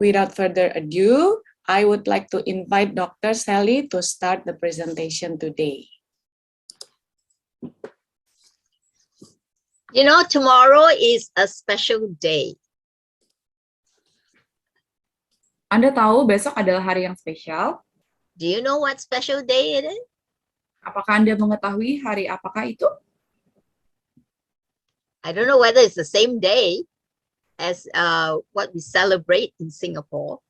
Without further ado, I would like to invite Dr. Sally to start the presentation today. You know, tomorrow is a special day. Anda tahu besok adalah hari yang spesial? Do you know what special day it is? Apakah Anda mengetahui hari apakah itu? I don't know whether it's the same day as what we celebrate in Singapore.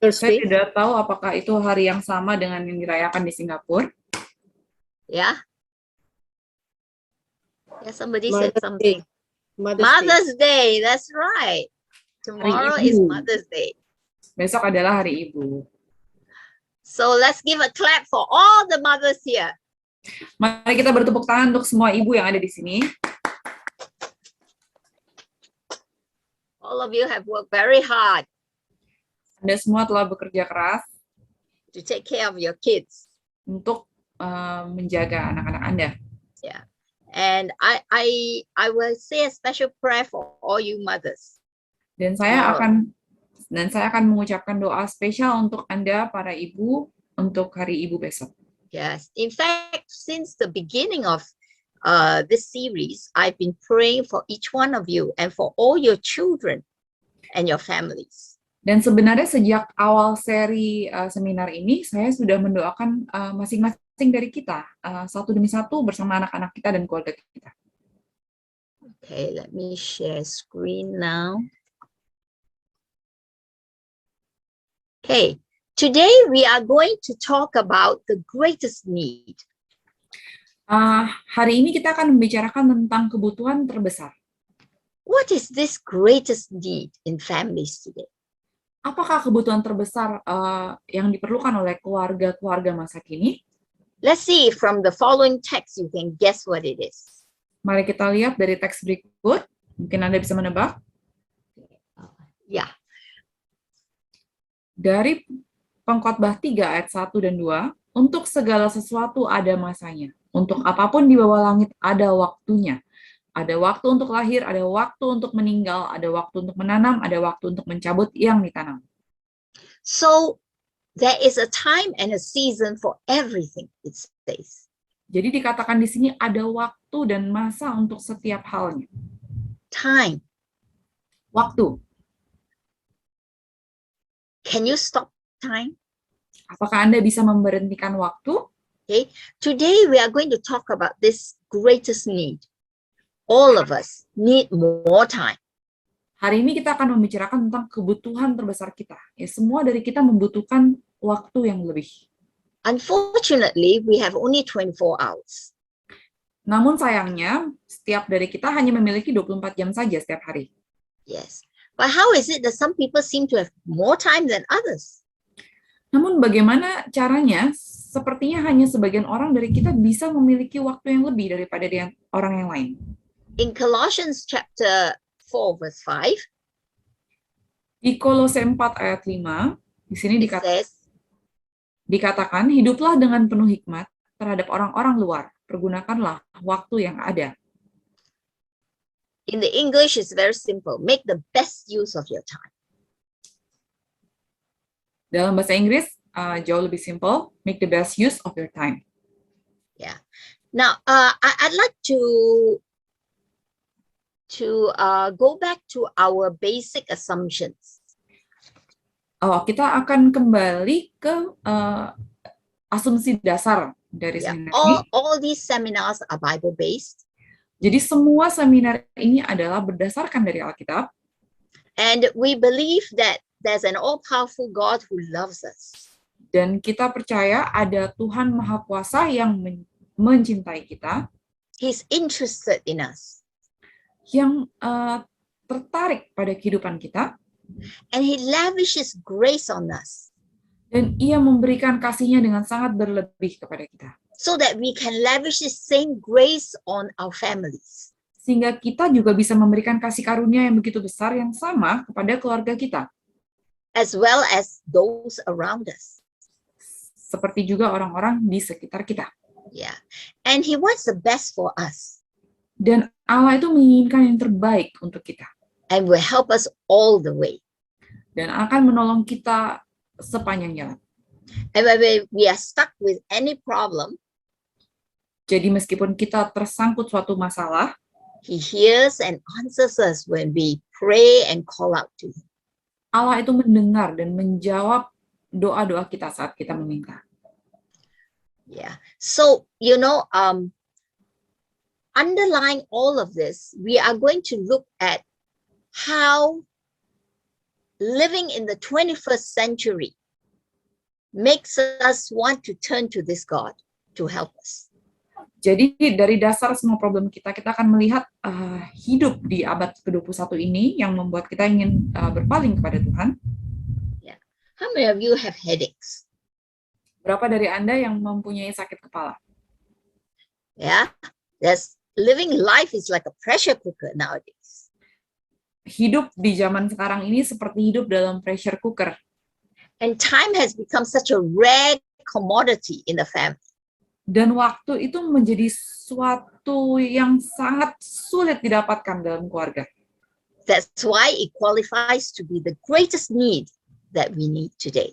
Saya tidak tahu apakah itu hari yang sama dengan yang dirayakan di Singapura. Yeah. Yeah, somebody Mother's said something. Day. Mother's Day. That's right. Tomorrow is Mother's Day. Besok adalah hari Ibu. So let's give a clap for all the mothers here. Mari kita bertepuk tangan untuk semua ibu yang ada di sini. All of you have worked very hard Anda semua telah bekerja keras to take care of your kids. untuk menjaga anak-anak Anda. Yeah. And I will say a special prayer for all you mothers. Dan saya akan mengucapkan doa spesial untuk Anda para ibu untuk hari Ibu besok. Yes. In fact, since the beginning of this series, I've been praying for each one of you and for all your children and your families. Dan sebenarnya sejak awal seri seminar ini, saya sudah mendoakan masing-masing dari kita, satu demi satu bersama anak-anak kita dan keluarga kita. Okay, let me share screen now. Okay, today we are going to talk about the greatest need. Hari ini kita akan membicarakan tentang kebutuhan terbesar. What is this greatest need in families today? Apakah kebutuhan terbesar yang diperlukan oleh keluarga-keluarga masa kini? Let's see from the following text you can guess what it is. Mari kita lihat dari teks berikut. Mungkin Anda bisa menebak. Yeah. Dari Pengkhotbah 3 ayat 1 dan 2, untuk segala sesuatu ada masanya. Untuk apapun di bawah langit ada waktunya. Ada waktu untuk lahir, ada waktu untuk meninggal, ada waktu untuk menanam, ada waktu untuk mencabut yang ditanam. So there is a time and a season for everything, it says. Jadi dikatakan di sini ada waktu dan masa untuk setiap halnya. Time. Waktu. Can you stop time? Apakah Anda bisa memberhentikan waktu? Okay. Today we are going to talk about this greatest need. All of us need more time. Hari ini kita akan membicarakan tentang kebutuhan terbesar kita. Ya, semua dari kita membutuhkan waktu yang lebih. Unfortunately, we have only 24 hours. Namun sayangnya, setiap dari kita hanya memiliki 24 jam saja setiap hari. Yes. But how is it that some people seem to have more time than others? Namun bagaimana caranya? Sepertinya hanya sebagian orang dari kita bisa memiliki waktu yang lebih daripada orang yang lain. In Colossians chapter 4 verse 5, Di Kolose 4 ayat 5, di sini it says, dikatakan, hiduplah dengan penuh hikmat terhadap orang-orang luar. Pergunakanlah waktu yang ada. in the English, it's very simple. Make the best use of your time. Dalam bahasa Inggris, jauh lebih simple. Make the best use of your time. Yeah. Now, I'd like to go back to our basic assumptions. Kita akan kembali ke asumsi dasar dari Yeah. seminar ini. All these seminars are Bible-based. Jadi semua seminar ini adalah berdasarkan dari Alkitab. And we believe that there's an all-powerful God who loves us. Dan kita percaya ada Tuhan Maha Kuasa yang mencintai kita, He's interested in us. yang tertarik pada kehidupan kita, And He lavishes grace on us dan Ia memberikan kasih-Nya dengan sangat berlebih kepada kita. so that we can lavish the same grace on our families. Sehingga kita juga bisa memberikan kasih karunia yang begitu besar yang sama kepada keluarga kita. As well as those around us. Seperti juga orang-orang di sekitar kita. Yeah. And He wants the best for us. Dan Allah itu menginginkan yang terbaik untuk kita. And will help us all the way. dan akan menolong kita sepanjang jalan. And when we are stuck with any problem, Jadi meskipun kita tersangkut suatu masalah, He hears and answers us when we pray and call out to Him. Allah itu mendengar dan menjawab doa-doa kita saat kita meminta. Yeah. So, underlying all of this, we are going to look at how living in the 21st century makes us want to turn to this God to help us. Jadi dari dasar semua problem kita akan melihat hidup di abad ke-21 ini yang membuat kita ingin berpaling kepada Tuhan. How many of you have headaches? Berapa dari Anda yang mempunyai sakit kepala? Yeah. Living life is like a pressure cooker nowadays. Hidup di zaman sekarang ini seperti hidup dalam pressure cooker. And time has become such a rare commodity in the family. Dan waktu itu menjadi suatu yang sangat sulit didapatkan dalam keluarga. That's why it qualifies to be the greatest need that we need today.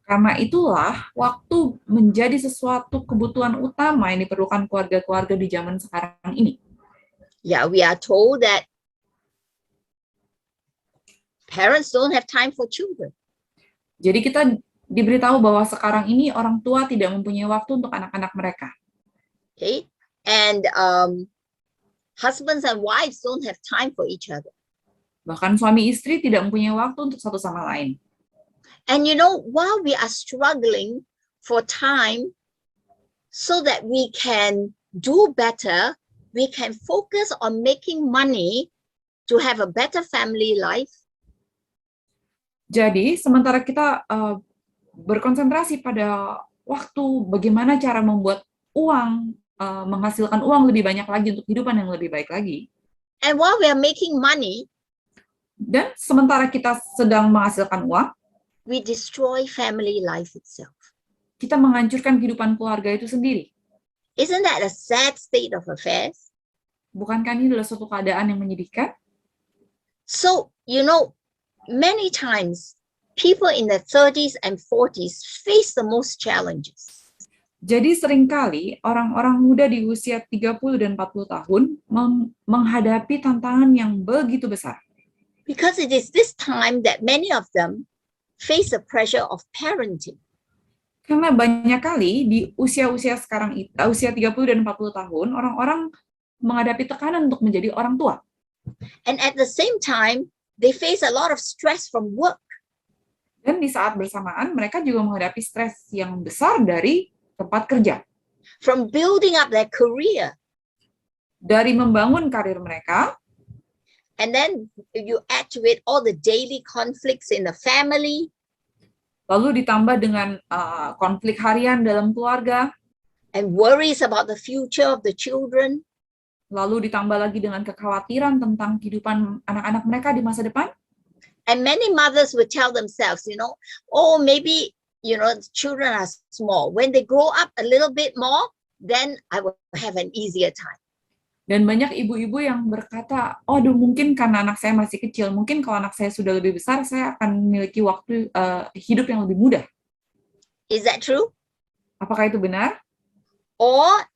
Karena itulah waktu menjadi sesuatu kebutuhan utama yang diperlukan keluarga-keluarga di zaman sekarang ini. Yeah, we are told that parents don't have time for children. Jadi kita diberitahu bahwa sekarang ini orang tua tidak mempunyai waktu untuk anak-anak mereka. Okay, and husbands and wives don't have time for each other. Bahkan suami istri tidak mempunyai waktu untuk satu sama lain. And while we are struggling for time so that we can do better, we can focus on making money to have a better family life. Jadi sementara kita berkonsentrasi pada waktu bagaimana cara membuat uang, menghasilkan uang lebih banyak lagi untuk kehidupan yang lebih baik lagi. And while we are making money, dan sementara kita sedang menghasilkan uang, we destroy family life itself. Kita menghancurkan kehidupan keluarga itu sendiri. Isn't that a sad state of affairs? Bukankah ini adalah suatu keadaan yang menyedihkan? So, many times people in their 30s and 40s face the most challenges. Jadi seringkali orang-orang muda di usia 30 dan 40 tahun menghadapi tantangan yang begitu besar. Because it is this time that many of them face the pressure of parenting. Karena banyak kali di usia-usia sekarang itu, usia 30 dan 40 tahun, orang-orang menghadapi tekanan untuk menjadi orang tua. And at the same time, they face a lot of stress from work. Dan di saat bersamaan, mereka juga menghadapi stres yang besar dari tempat kerja. From building up their career. Dari membangun karir mereka. And then you add to it all the daily conflicts in the family. Lalu ditambah dengan konflik harian dalam keluarga. And worries about the future of the children. Lalu ditambah lagi dengan kekhawatiran tentang kehidupan anak-anak mereka di masa depan. And many mothers would tell themselves, oh, maybe, the children are small. When they grow up a little bit more, then I will have an easier time. Dan banyak ibu-ibu yang berkata, aduh mungkin karena anak saya masih kecil, mungkin kalau anak saya sudah lebih besar, saya akan memiliki waktu hidup yang lebih mudah. Is that true? Apakah itu benar? Or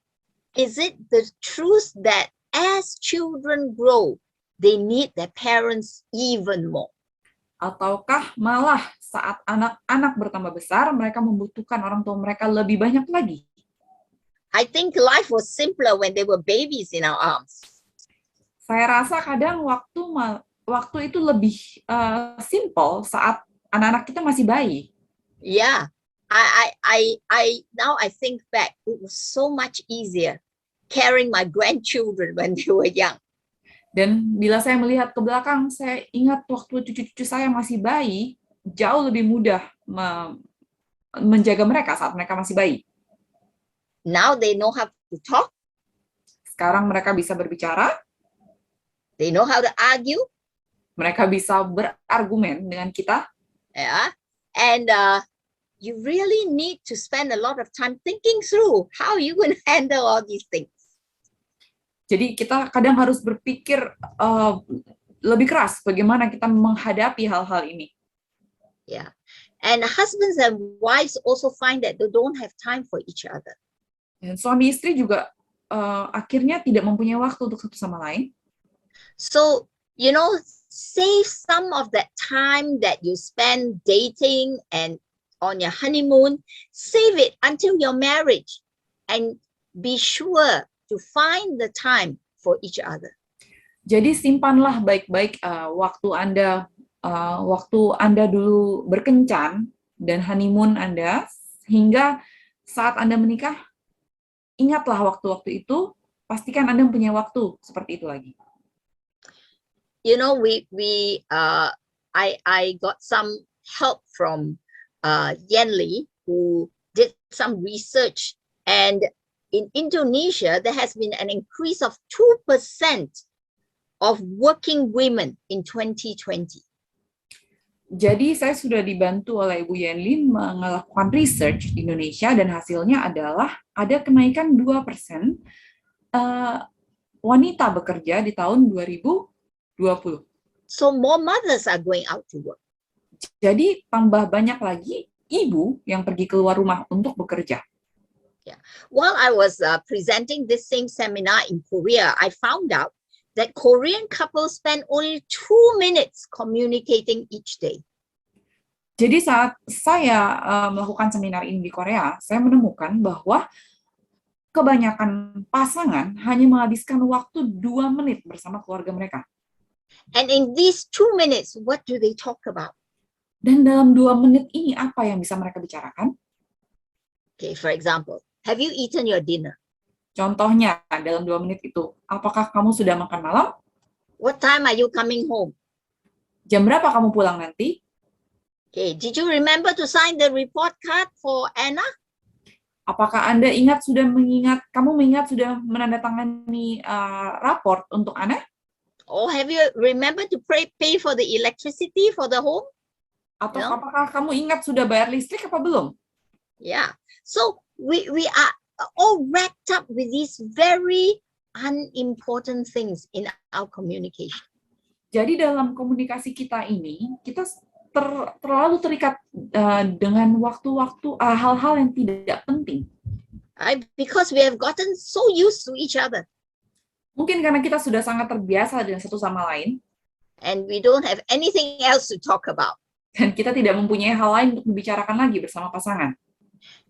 is it the truth that as children grow, they need their parents even more? Ataukah malah saat anak-anak bertambah besar, mereka membutuhkan orang tua mereka lebih banyak lagi? I think life was simpler when they were babies in our arms. Saya rasa kadang waktu itu lebih simple saat anak-anak kita masih bayi. Yeah, I now I think back, it was so much easier carrying my grandchildren when they were young. Dan bila saya melihat ke belakang, saya ingat waktu cucu-cucu saya masih bayi, jauh lebih mudah menjaga mereka saat mereka masih bayi. Now they know how to talk. Sekarang mereka bisa berbicara. They know how to argue. Mereka bisa berargumen dengan kita. Yeah, and you really need to spend a lot of time thinking through how you going to handle all these things. Jadi kita kadang harus berpikir lebih keras bagaimana kita menghadapi hal-hal ini. Yeah. And husbands and wives also find that they don't have time for each other. Dan suami istri juga akhirnya tidak mempunyai waktu untuk satu sama lain. So, you know, save some of that time that you spend dating and on your honeymoon, save it until your marriage and be sure to find the time for each other. Jadi simpanlah baik-baik waktu Anda dulu berkencan dan honeymoon Anda, hingga saat Anda menikah, ingatlah waktu-waktu itu, pastikan Anda mempunyai waktu seperti itu lagi. You know, I got some help from Yen Li, who did some research, and in Indonesia, there has been an increase of 2% of working women in 2020. Jadi saya sudah dibantu oleh Ibu Yenlin melakukan research di Indonesia, dan hasilnya adalah ada kenaikan 2% wanita bekerja di tahun 2020. So more mothers are going out to work. Jadi tambah banyak lagi ibu yang pergi keluar rumah untuk bekerja. While I was presenting this same seminar in Korea, I found out that Korean couples spend only 2 minutes communicating each day. Jadi saat saya melakukan seminar ini di Korea, saya menemukan bahwa kebanyakan pasangan hanya menghabiskan waktu 2 menit bersama keluarga mereka. And in these 2 minutes, what do they talk about? Dan dalam 2 menit ini apa yang bisa mereka bicarakan? Okay, for example, have you eaten your dinner? Contohnya, dalam 2 menit itu, apakah kamu sudah makan malam? What time are you coming home? Jam berapa kamu pulang nanti? Okay, did you remember to sign the report card for Anna? Apakah Anda kamu mengingat sudah menandatangani raport untuk Anda? Or have you remembered to pay for the electricity for the home? Atau No. apakah kamu ingat sudah bayar listrik apa belum? Yeah. So we are all wrapped up with these very unimportant things in our communication. Jadi dalam komunikasi kita ini, kita terlalu terikat dengan waktu-waktu hal-hal yang tidak penting. Because we have gotten so used to each other. Mungkin karena kita sudah sangat terbiasa dengan satu sama lain, and we don't have anything else to talk about. Dan kita tidak mempunyai hal lain untuk membicarakan lagi bersama pasangan.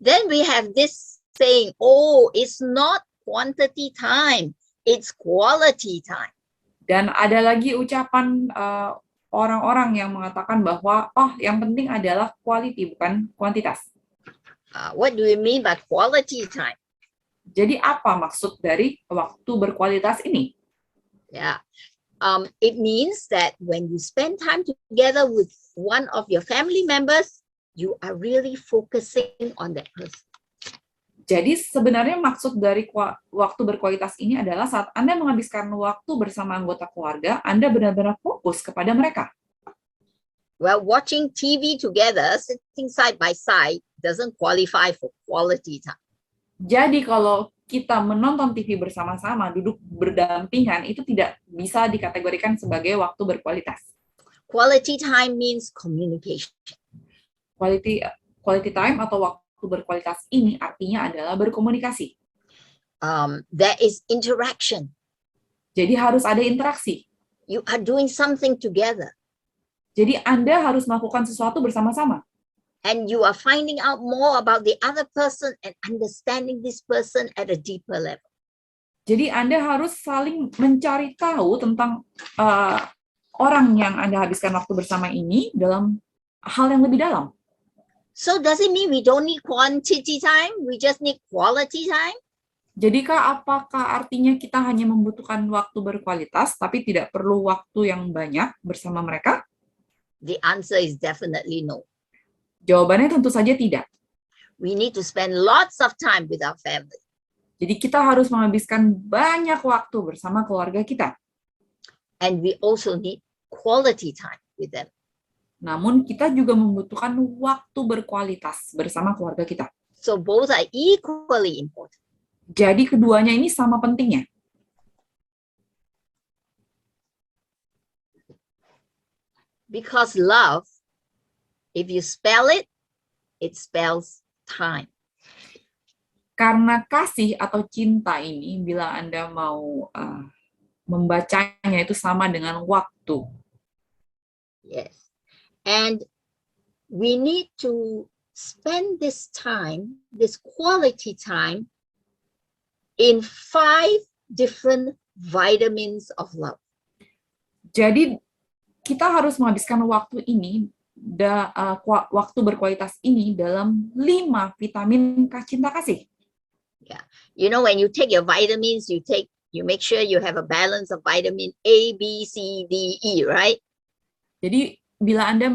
Then we have this saying, oh, it's not quantity time, it's quality time. Dan ada lagi ucapan orang-orang yang mengatakan bahwa, oh, yang penting adalah quality, bukan kuantitas. What do you mean by quality time? Jadi apa maksud dari waktu berkualitas ini? Yeah. It means that when you spend time together with one of your family members, you are really focusing on that person. Jadi sebenarnya maksud dari waktu berkualitas ini adalah saat Anda menghabiskan waktu bersama anggota keluarga, Anda benar-benar fokus kepada mereka. Well, watching TV together, sitting side by side, doesn't qualify for quality time. Jadi kalau kita menonton TV bersama-sama, duduk berdampingan, itu tidak bisa dikategorikan sebagai waktu berkualitas. Quality time means communication. Quality time atau waktu berkualitas ini artinya adalah berkomunikasi. There is interaction. Jadi harus ada interaksi. You are doing something together. Jadi Anda harus melakukan sesuatu bersama-sama. And you are finding out more about the other person and understanding this person at a deeper level. Jadi Anda harus saling mencari tahu tentang orang yang Anda habiskan waktu bersama ini dalam hal yang lebih dalam. So does it mean we don't need quantity time? We just need quality time? Jadikah apakah artinya kita hanya membutuhkan waktu berkualitas tapi tidak perlu waktu yang banyak bersama mereka? The answer is definitely no. Jawabannya tentu saja tidak. We need to spend lots of time with our family. Jadi kita harus menghabiskan banyak waktu bersama keluarga kita. And we also need quality time with them. Namun kita juga membutuhkan waktu berkualitas bersama keluarga kita. So both are equally important. Jadi keduanya ini sama pentingnya. Because love If you spell it, it spells time. Karena kasih atau cinta ini, bila Anda mau membacanya itu sama dengan waktu. Yes. And we need to spend this time, this quality time, in 5 different vitamins of love. Jadi kita harus menghabiskan waktu ini, waktu berkualitas ini dalam 5 vitamin cinta kasih. You know, when you take your vitamins, you make sure you have a balance of vitamin A, B, C, D, E, right? Jadi bila Anda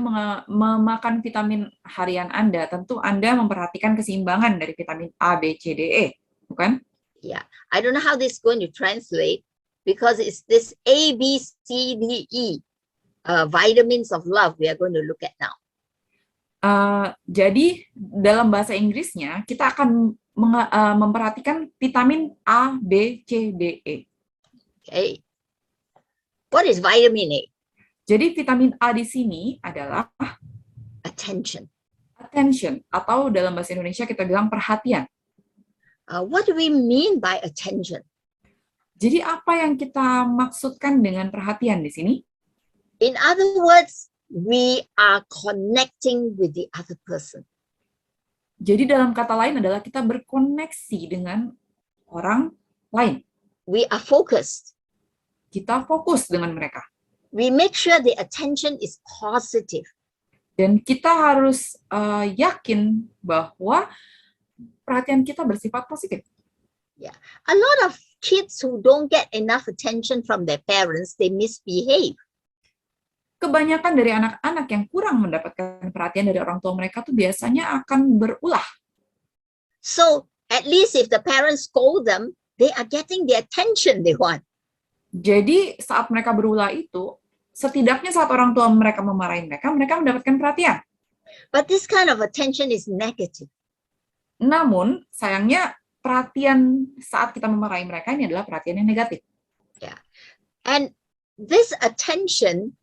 memakan vitamin harian Anda, tentu Anda memperhatikan keseimbangan dari vitamin A, B, C, D, E, bukan? Yeah, I don't know how this is going to translate because it's this A, B, C, D, E vitamins of love we are going to look at now. Jadi dalam bahasa Inggrisnya kita akan memperhatikan vitamin A, B, C, D, E. Okay. What is vitamin A? Jadi vitamin A di sini adalah Attention. attention, atau dalam bahasa Indonesia kita bilang perhatian. What do we mean by attention? Jadi apa yang kita maksudkan dengan perhatian di sini? In other words, we are connecting with the other person. Jadi dalam kata lain adalah kita berkoneksi dengan orang lain. We are focused. Kita fokus dengan mereka. We make sure the attention is positive. Dan kita harus yakin bahwa perhatian kita bersifat positif. A lot of kids who don't get enough attention from their parents, they misbehave. Kebanyakan dari anak-anak yang kurang mendapatkan perhatian dari orang tua mereka tuh biasanya akan berulah. So at least if the parents scold them, they are getting the attention they want. Jadi saat mereka berulah itu, setidaknya saat orang tua mereka memarahi mereka, mereka mendapatkan perhatian. But this kind of attention is negative. Namun, sayangnya perhatian saat kita memarahi mereka ini adalah perhatian yang negatif. And this attention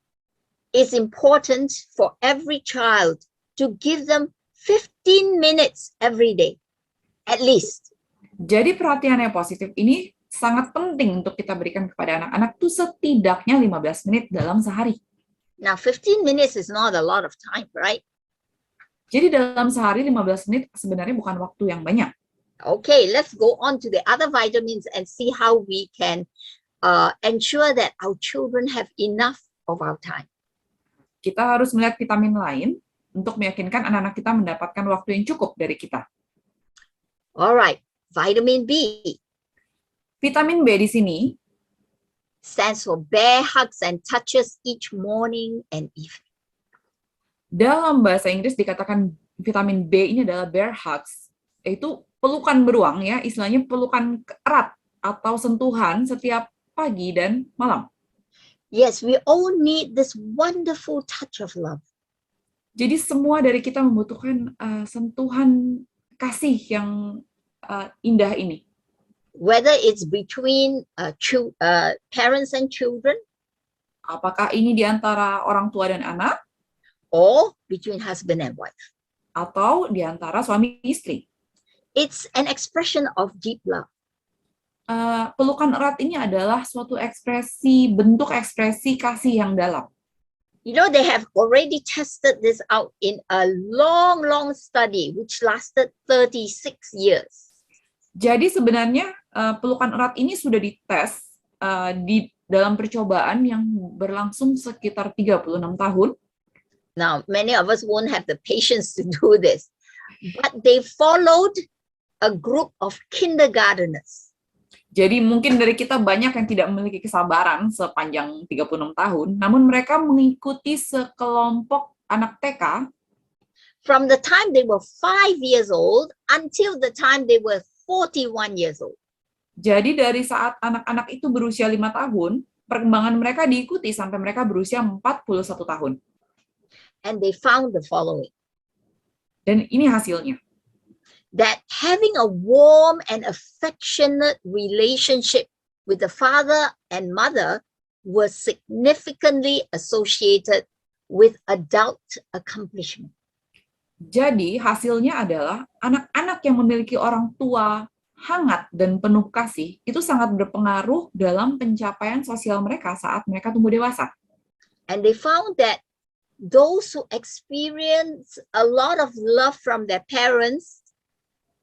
is important for every child to give them 15 minutes every day, at least. Jadi perhatian yang positif ini sangat penting untuk kita berikan kepada anak-anak tuh setidaknya 15 menit dalam sehari. Now, 15 minutes is not a lot of time, right? Jadi dalam sehari 15 menit sebenarnya bukan waktu yang banyak. Okay, let's go on to the other vitamins and see how we can ensure that our children have enough of our time. Kita harus melihat vitamin lain untuk meyakinkan anak-anak kita mendapatkan waktu yang cukup dari kita. All right, vitamin B Vitamin B di sini stands for bear hugs and touches each morning and evening. dalam bahasa Inggris dikatakan vitamin B ini adalah bear hugs, yaitu pelukan beruang ya, istilahnya pelukan erat atau sentuhan setiap pagi dan malam. Yes, we all need this wonderful touch of love. Jadi semua dari kita membutuhkan sentuhan kasih yang indah ini. Whether it's between parents and children, Apakah ini di antara orang tua dan anak, or between husband and wife. atau di antara suami istri. It's an expression of deep love. Pelukan erat ini adalah suatu bentuk ekspresi kasih yang dalam. You know, they have already tested this out in a long, long study, which lasted 36 years. Jadi sebenarnya pelukan erat ini sudah dites di dalam percobaan yang berlangsung sekitar 36 tahun. Now, many of us won't have the patience to do this, but they followed a group of kindergarteners. Jadi mungkin dari kita banyak yang tidak memiliki kesabaran sepanjang 36 tahun, namun mereka mengikuti sekelompok anak TK From the time they were 5 years old until the time they were 41 years old. Jadi dari saat anak-anak itu berusia 5 tahun, perkembangan mereka diikuti sampai mereka berusia 41 tahun. And they found the following. Dan ini hasilnya. That having a warm and affectionate relationship with the father and mother was significantly associated with adult accomplishment. Jadi hasilnya adalah anak-anak yang memiliki orang tua hangat dan penuh kasih itu sangat berpengaruh dalam pencapaian sosial mereka saat mereka tumbuh dewasa. And they found that those who experience a lot of love from their parents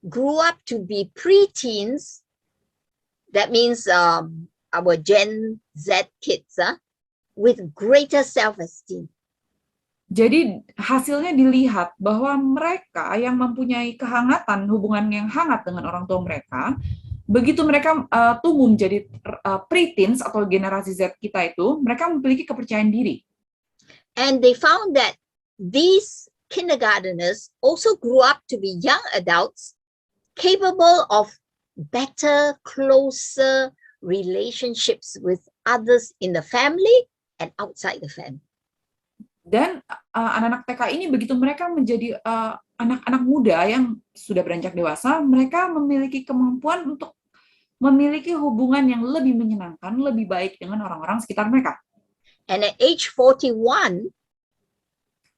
grew up to be preteens. That means our Gen Z kids, with greater self-esteem. Jadi hasilnya dilihat bahwa mereka yang mempunyai kehangatan, hubungan yang hangat dengan orang tua mereka, begitu mereka tumbuh menjadi preteens atau generasi Z kita itu, mereka memiliki kepercayaan diri. And they found that these kindergarteners also grew up to be young adults capable of better, closer relationships with others in the family and outside the family. Dan anak-anak TK ini begitu mereka menjadi anak-anak muda yang sudah beranjak dewasa, mereka memiliki kemampuan untuk memiliki hubungan yang lebih menyenangkan, lebih baik dengan orang-orang sekitar mereka. And at age 41,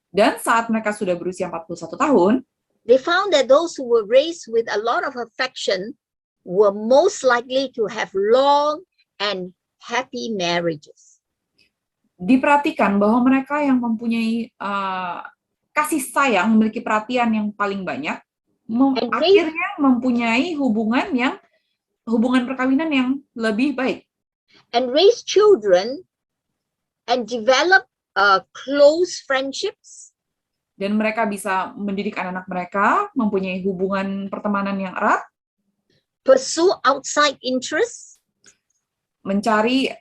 dan saat mereka sudah berusia 41 tahun, they found that those who were raised with a lot of affection were most likely to have long and happy marriages. Diperhatikan bahwa mereka yang mempunyai kasih sayang, memiliki perhatian yang paling banyak, akhirnya mempunyai hubungan perkawinan yang lebih baik. And raise children and develop close friendships. Dan mereka bisa mendidik anak-anak mereka, mempunyai hubungan pertemanan yang erat. Pursue outside interests. Mencari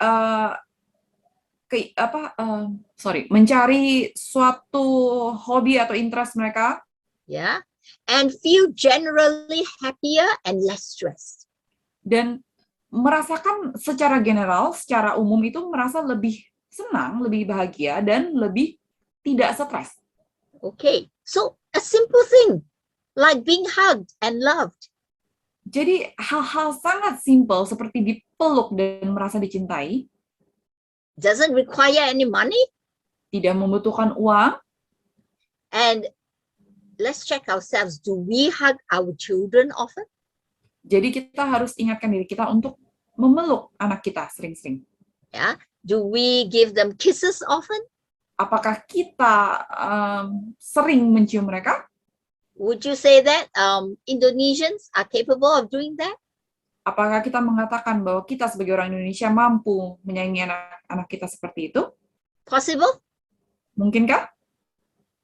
mencari suatu hobi atau interest mereka. Yeah. And feel generally happier and less stressed. Dan merasakan secara general, secara umum itu merasa lebih senang, lebih bahagia, dan lebih tidak stres. Okay, so a simple thing like being hugged and loved. Jadi hal-hal sangat simpel seperti dipeluk dan merasa dicintai. Doesn't require any money. Tidak membutuhkan uang. And let's check ourselves. Do we hug our children often? Jadi kita harus ingatkan diri kita untuk memeluk anak kita sering-sering. Yeah. Do we give them kisses often? Apakah kita sering mencium mereka? Would you say that Indonesians are capable of doing that? Apakah kita mengatakan bahwa kita sebagai orang Indonesia mampu menyayangi anak-anak kita seperti itu? Possible? Mungkinkah?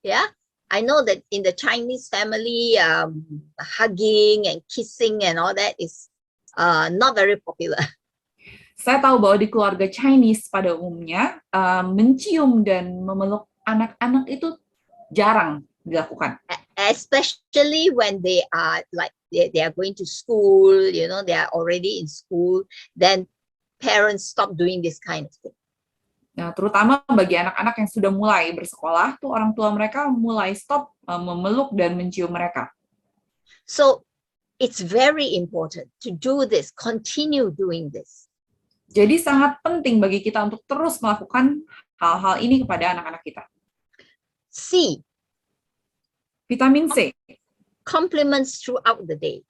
Yeah. I know that in the Chinese family, hugging and kissing and all that is not very popular. Saya tahu bahwa di keluarga Chinese pada umumnya, mencium dan memeluk anak-anak itu jarang dilakukan. Especially when they are like they are going to school, you know, they are already in school, then parents stop doing this kind of thing. Nah, terutama bagi anak-anak yang sudah mulai bersekolah, tuh orang tua mereka mulai stop memeluk dan mencium mereka. So it's very important to do this, continue doing this. Jadi sangat penting bagi kita untuk terus melakukan hal-hal ini kepada anak-anak kita. C. Vitamin C. Compliments throughout the day.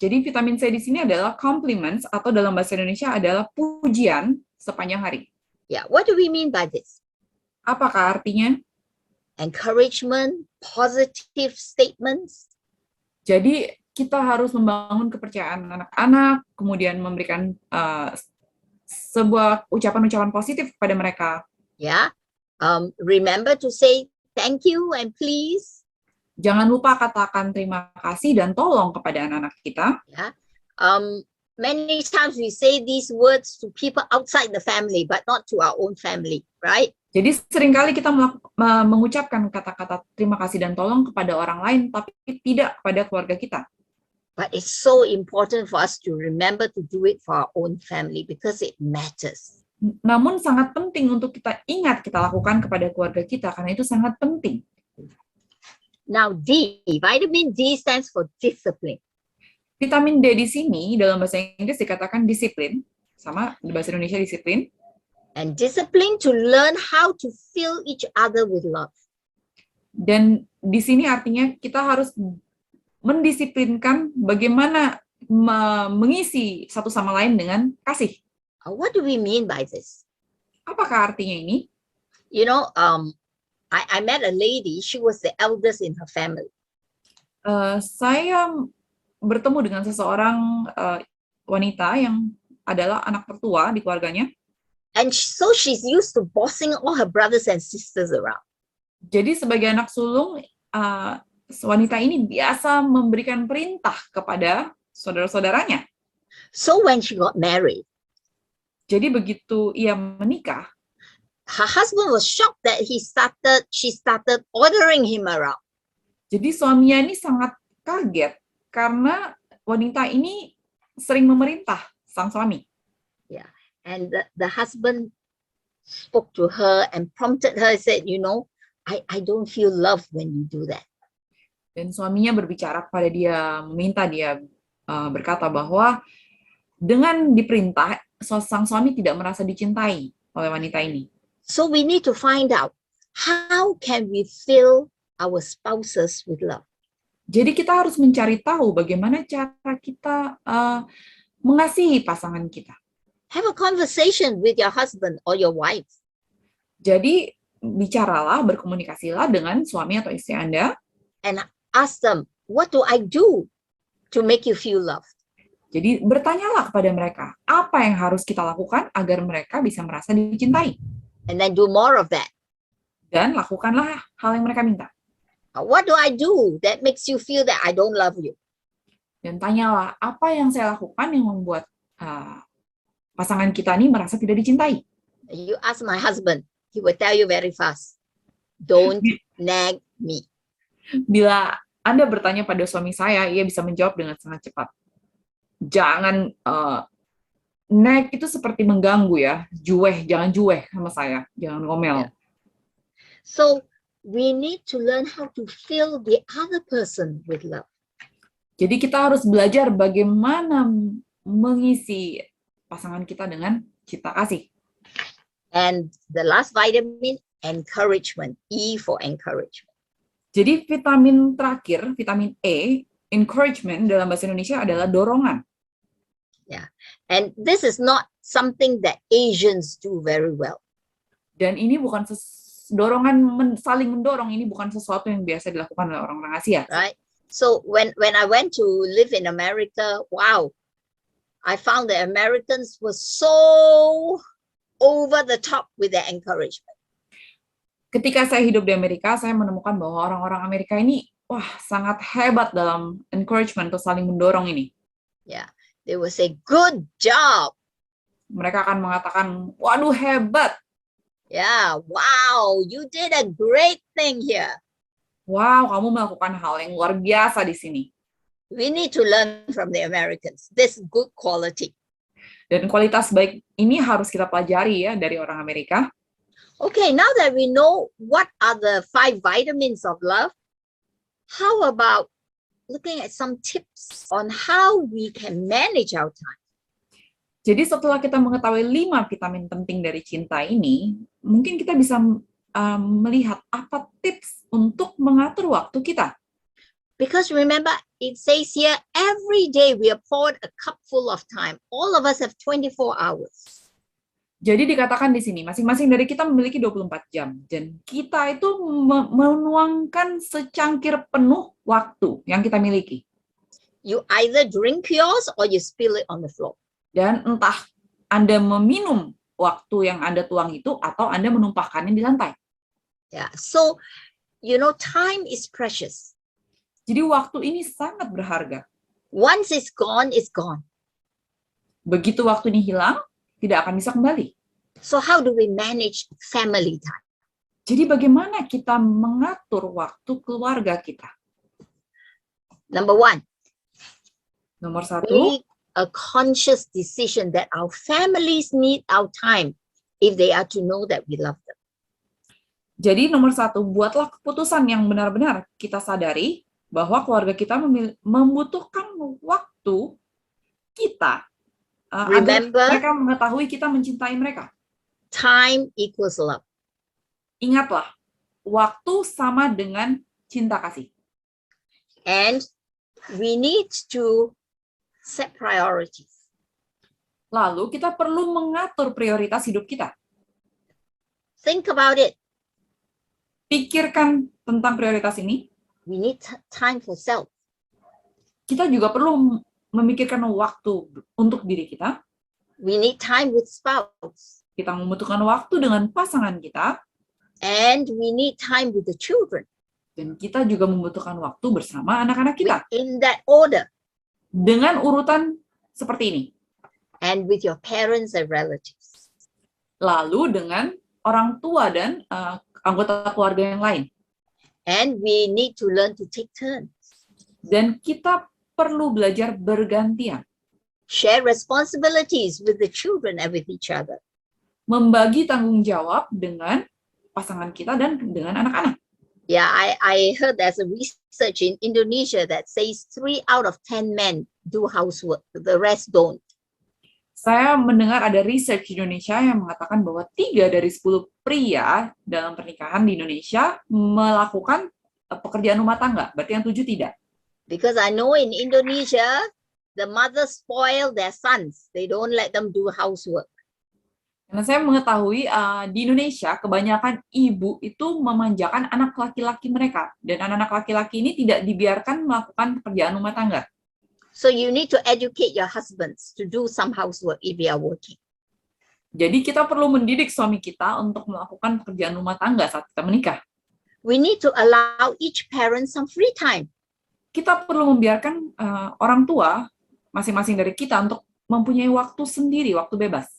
Jadi vitamin C di sini adalah compliments atau dalam bahasa Indonesia adalah pujian sepanjang hari. Yeah, what do we mean by this? Apakah artinya? Encouragement, positive statements. Jadi kita harus membangun kepercayaan anak-anak, kemudian memberikan sebuah ucapan-ucapan positif kepada mereka. Yeah, remember to say thank you and please. Jangan lupa katakan terima kasih dan tolong kepada anak-anak kita. Yeah, many times we say these words to people outside the family, but not to our own family, right? Jadi seringkali kita mengucapkan kata-kata terima kasih dan tolong kepada orang lain, tapi tidak kepada keluarga kita. But it's so important for us to remember to do it for our own family because it matters. Namun sangat penting untuk kita ingat kita lakukan kepada keluarga kita karena itu sangat penting. Now D, vitamin D stands for discipline. Vitamin D di sini dalam bahasa Inggris dikatakan disiplin, sama di bahasa Indonesia disiplin. And discipline to learn how to fill each other with love. Dan di sini artinya kita harus mendisiplinkan bagaimana mengisi satu sama lain dengan kasih. What do we mean by this? Apakah artinya ini? You know, I met a lady, she was the eldest in her family. Saya bertemu dengan seseorang wanita yang adalah anak tertua di keluarganya. And so she's used to bossing all her brothers and sisters around. Jadi sebagai anak sulung, wanita ini biasa memberikan perintah kepada saudara-saudaranya. So when she got married, Jadi begitu ia menikah, her husband was shocked that she started ordering him around. jadi suaminya ini sangat kaget karena wanita ini sering memerintah sang suami. And the husband spoke to her and prompted her, said, you know, I don't feel love when you do that. Dan suaminya berbicara kepada dia, meminta dia berkata bahwa dengan diperintah, sang suami tidak merasa dicintai oleh wanita ini. So we need to find out, how can we fill our spouses with love? Jadi kita harus mencari tahu bagaimana cara kita mengasihi pasangan kita. Have a conversation with your husband or your wife. Jadi bicaralah, berkomunikasilah dengan suami atau istri Anda. And ask them, what do I do to make you feel loved? Jadi bertanyalah kepada mereka, apa yang harus kita lakukan agar mereka bisa merasa dicintai. And then do more of that. Dan lakukanlah hal yang mereka minta. What do I do that makes you feel that I don't love you? Dan tanyalah, apa yang saya lakukan yang membuat pasangan kita ini merasa tidak dicintai. You ask my husband, he will tell you very fast, don't nag me. Bila Anda bertanya pada suami saya, ia bisa menjawab dengan sangat cepat. Jangan, nag itu seperti mengganggu ya, jangan juweh sama saya, jangan ngomel. Yeah. So we need to learn how to fill the other person with love. Jadi kita harus belajar bagaimana mengisi pasangan kita dengan cinta kasih. And the last vitamin, encouragement, E for encouragement. Jadi vitamin terakhir, vitamin E, encouragement dalam bahasa Indonesia adalah dorongan. And this is not something that Asians do very well. Dan ini bukan saling mendorong, ini bukan sesuatu yang biasa dilakukan oleh orang-orang Asia. Right? So when I went to live in America, wow, I found the Americans were so over the top with their encouragement. Ketika saya hidup di Amerika, saya menemukan bahwa orang-orang Amerika ini, sangat hebat dalam encouragement atau saling mendorong ini. Yeah, they will say, good job. Mereka akan mengatakan, waduh hebat. Yeah, wow, you did a great thing here. Wow, kamu melakukan hal yang luar biasa di sini. We need to learn from the Americans, this good quality. Dan kualitas baik ini harus kita pelajari ya dari orang Amerika. Okay, now that we know what are the 5 vitamins of love, how about looking at some tips on how we can manage our time? Jadi setelah kita mengetahui 5 vitamin penting dari cinta ini, mungkin kita bisa melihat apa tips untuk mengatur waktu kita. Because remember, it says here, every day we are poured a cup full of time. All of us have 24 hours. Jadi dikatakan di sini, masing-masing dari kita memiliki 24 jam. Dan kita itu menuangkan secangkir penuh waktu yang kita miliki. You either drink yours or you spill it on the floor. Dan entah Anda meminum waktu yang Anda tuang itu, atau Anda menumpahkannya di lantai. Yeah, so, you know, time is precious. Jadi waktu ini sangat berharga. Once it's gone, it's gone. Begitu waktu ini hilang, tidak akan bisa kembali. So how do we manage family time? Jadi bagaimana kita mengatur waktu keluarga kita? Number 1, Nomor 1, make a conscious decision that our families need our time if they are to know that we love them. jadi nomor 1, buatlah keputusan yang benar-benar kita sadari bahwa keluarga kita membutuhkan waktu kita agar mereka mengetahui kita mencintai mereka. Time equals love. Ingatlah, waktu sama dengan cinta kasih. And we need to set priorities. Lalu kita perlu mengatur prioritas hidup kita. Think about it. Pikirkan tentang prioritas ini. We need time for self. Kita juga perlu memikirkan waktu untuk diri kita. We need time with spouse. Kita membutuhkan waktu dengan pasangan kita. And we need time with the children. Dan kita juga membutuhkan waktu bersama anak-anak kita. In that order. Dengan urutan seperti ini. And with your parents and relatives. Lalu dengan orang tua dan anggota keluarga yang lain. And we need to learn to take turns. Dan kita perlu belajar bergantian. Share responsibilities with the children and with each other. Membagi tanggung jawab dengan pasangan kita dan dengan anak-anak. Yeah, I heard there's a research in Indonesia that says 3 out of 10 men do housework, the rest don't. Saya mendengar ada research di Indonesia yang mengatakan bahwa 3 dari 10 pria dalam pernikahan di Indonesia melakukan pekerjaan rumah tangga, berarti yang 7 tidak. Because I know in Indonesia, the mothers spoil their sons. They don't let them do housework. Karena saya mengetahui di Indonesia kebanyakan ibu itu memanjakan anak laki-laki mereka, dan anak-anak laki-laki ini tidak dibiarkan melakukan pekerjaan rumah tangga. So you need to educate your husbands to do some housework if they are working. Jadi kita perlu mendidik suami kita untuk melakukan pekerjaan rumah tangga saat kita menikah. We need to allow each parent some free time. Kita perlu membiarkan orang tua masing-masing dari kita untuk mempunyai waktu sendiri, waktu bebas.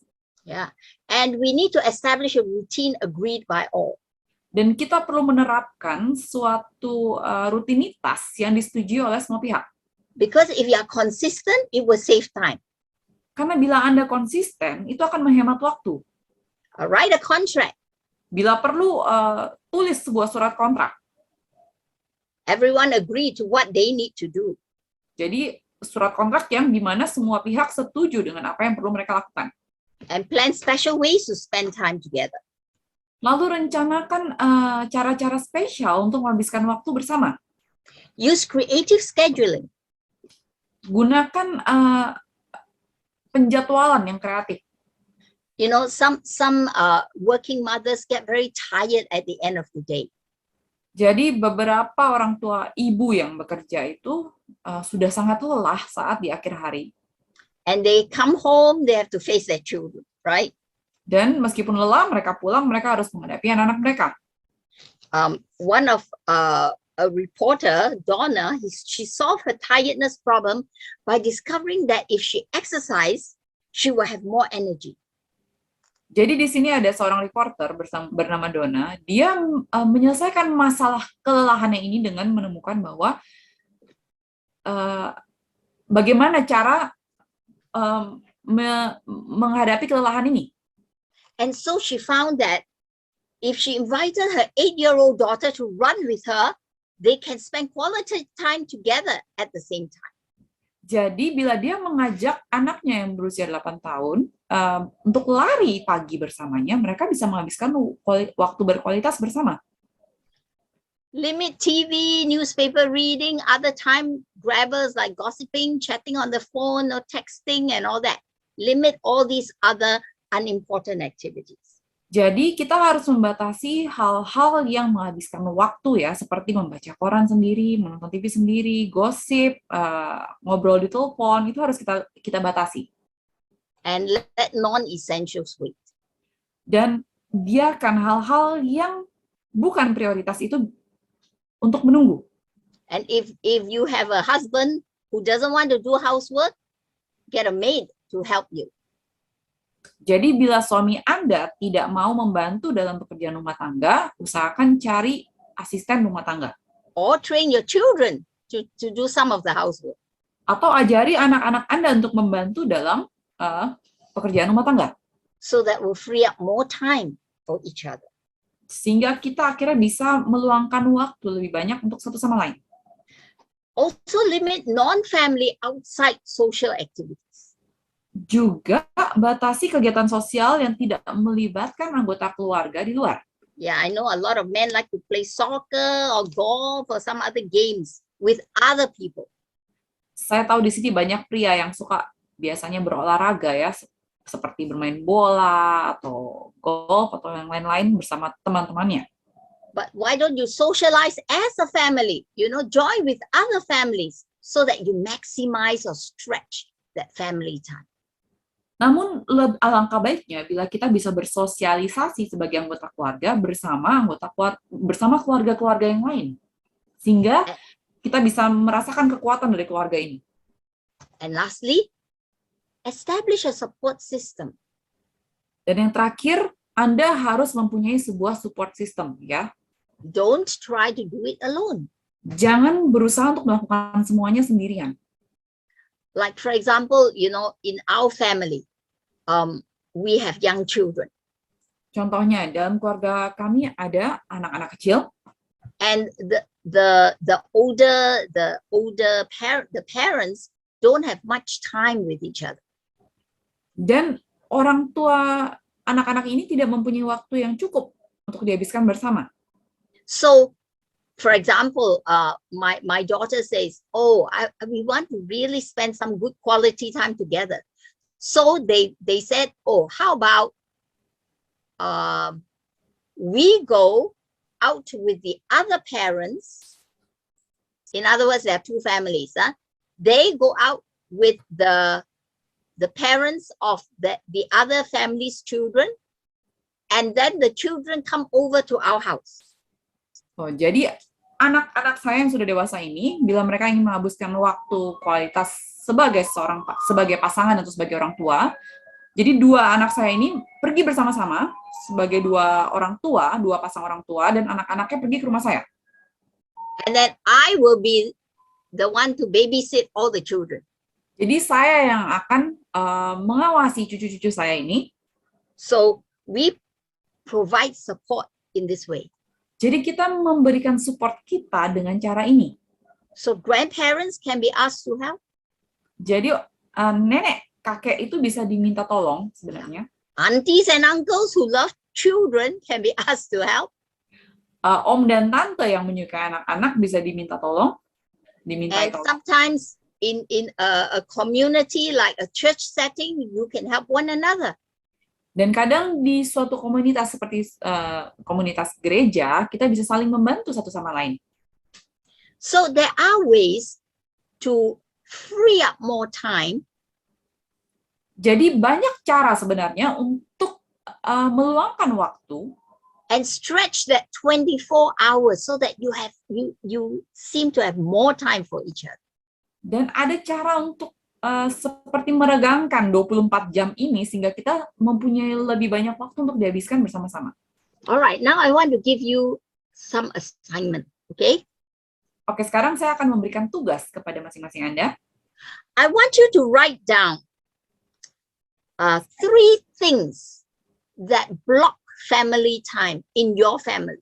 Yeah, and we need to establish a routine agreed by all. Dan kita perlu menerapkan suatu rutinitas yang disetujui oleh semua pihak. Because if you are consistent, it will save time. Karena bila Anda konsisten, itu akan menghemat waktu. Write a contract. Bila perlu, tulis sebuah surat kontrak. Everyone agree to what they need to do. Jadi, surat kontrak yang dimana semua pihak setuju dengan apa yang perlu mereka lakukan. And plan special ways to spend time together. Lalu rencanakan cara-cara spesial untuk menghabiskan waktu bersama. Use creative scheduling. Gunakan penjadwalan yang kreatif. You know, some working mothers get very tired at the end of the day. Jadi beberapa orang tua ibu yang bekerja itu sudah sangat lelah saat di akhir hari. And they come home, they have to face their children, right? Dan meskipun lelah, mereka pulang, mereka harus menghadapi anak-anak mereka. One of a reporter, Donna, she solved her tiredness problem by discovering that if she exercised, she will have more energy. Jadi di sini ada seorang reporter bernama Donna. Dia menyelesaikan masalah kelelahannya ini dengan menemukan bahwa bagaimana cara menghadapi kelelahan ini. And so she found that if she invited her 8-year-old daughter to run with her, they can spend quality time together at the same time. Jadi bila dia mengajak anaknya yang berusia 8 tahun untuk lari pagi bersamanya, mereka bisa menghabiskan waktu berkualitas bersama. Limit TV, newspaper reading, other time grabbers like gossiping, chatting on the phone or texting and all that. Limit all these other unimportant activities. Jadi kita harus membatasi hal-hal yang menghabiskan waktu ya, seperti membaca koran sendiri, menonton TV sendiri, gosip, ngobrol di telepon, itu harus kita batasi. And let non-essentials wait. Dan biarkan hal-hal yang bukan prioritas itu untuk menunggu. And if you have a husband who doesn't want to do housework, get a maid to help you. Jadi bila suami Anda tidak mau membantu dalam pekerjaan rumah tangga, usahakan cari asisten rumah tangga. Or train your children to do some of the housework. Atau ajari anak-anak Anda untuk membantu dalam pekerjaan rumah tangga. So that will free up more time for each other. Sehingga kita akhirnya bisa meluangkan waktu lebih banyak untuk satu sama lain. Also limit non-family outside social activities. Juga batasi kegiatan sosial yang tidak melibatkan anggota keluarga di luar. Yeah, I know a lot of men like to play soccer or golf or some other games with other people. Saya tahu di sini banyak pria yang suka biasanya berolahraga ya, seperti bermain bola atau golf atau yang lain-lain bersama teman-temannya. But why don't you socialize as a family? You know, join with other families so that you maximize or stretch that family time. Namun alangkah baiknya bila kita bisa bersosialisasi sebagai anggota keluarga bersama keluarga-keluarga yang lain, sehingga kita bisa merasakan kekuatan dari keluarga ini. And lastly, establish a support system. Dan yang terakhir, Anda harus mempunyai sebuah support system, ya. Don't try to do it alone. Jangan berusaha untuk melakukan semuanya sendirian. Like for example, you know, in our family, we have young children. Contohnya, dalam keluarga kami ada anak-anak kecil, and the parents don't have much time with each other. dan orang tua anak-anak ini tidak mempunyai waktu yang cukup untuk dihabiskan bersama. So, for example, my daughter says, "Oh, we want to really spend some good quality time together." So they said, "Oh, how about we go out with the other parents?" In other words, there are two families. They go out with the parents of the other family's children, and then the children come over to our house. Oh, jadi anak-anak saya yang sudah dewasa ini, bila mereka ingin menghabiskan waktu kualitas sebagai pasangan atau sebagai orang tua, jadi dua anak saya ini pergi bersama-sama sebagai dua pasang orang tua, dan anak-anaknya pergi ke rumah saya. And then I will be the one to babysit all the children. Jadi saya yang akan mengawasi cucu-cucu saya ini. So we provide support in this way. Jadi kita memberikan support kita dengan cara ini. So grandparents can be asked to help. Jadi nenek, kakek itu bisa diminta tolong sebenarnya. Aunties and uncles who love children can be asked to help. Om dan tante yang menyukai anak-anak bisa diminta tolong, And sometimes in a community like a church setting, you can help one another. Dan kadang di suatu komunitas seperti komunitas gereja, kita bisa saling membantu satu sama lain. So there are ways to free up more time. Jadi banyak cara sebenarnya untuk meluangkan waktu and stretch that 24 hours so that you seem to have more time for each other. Dan ada cara untuk seperti meregangkan 24 jam ini sehingga kita mempunyai lebih banyak waktu untuk dihabiskan bersama-sama. All right, now I want to give you some assignment, okay? Oke, sekarang saya akan memberikan tugas kepada masing-masing Anda. I want you to write down 3 things that block family time in your family.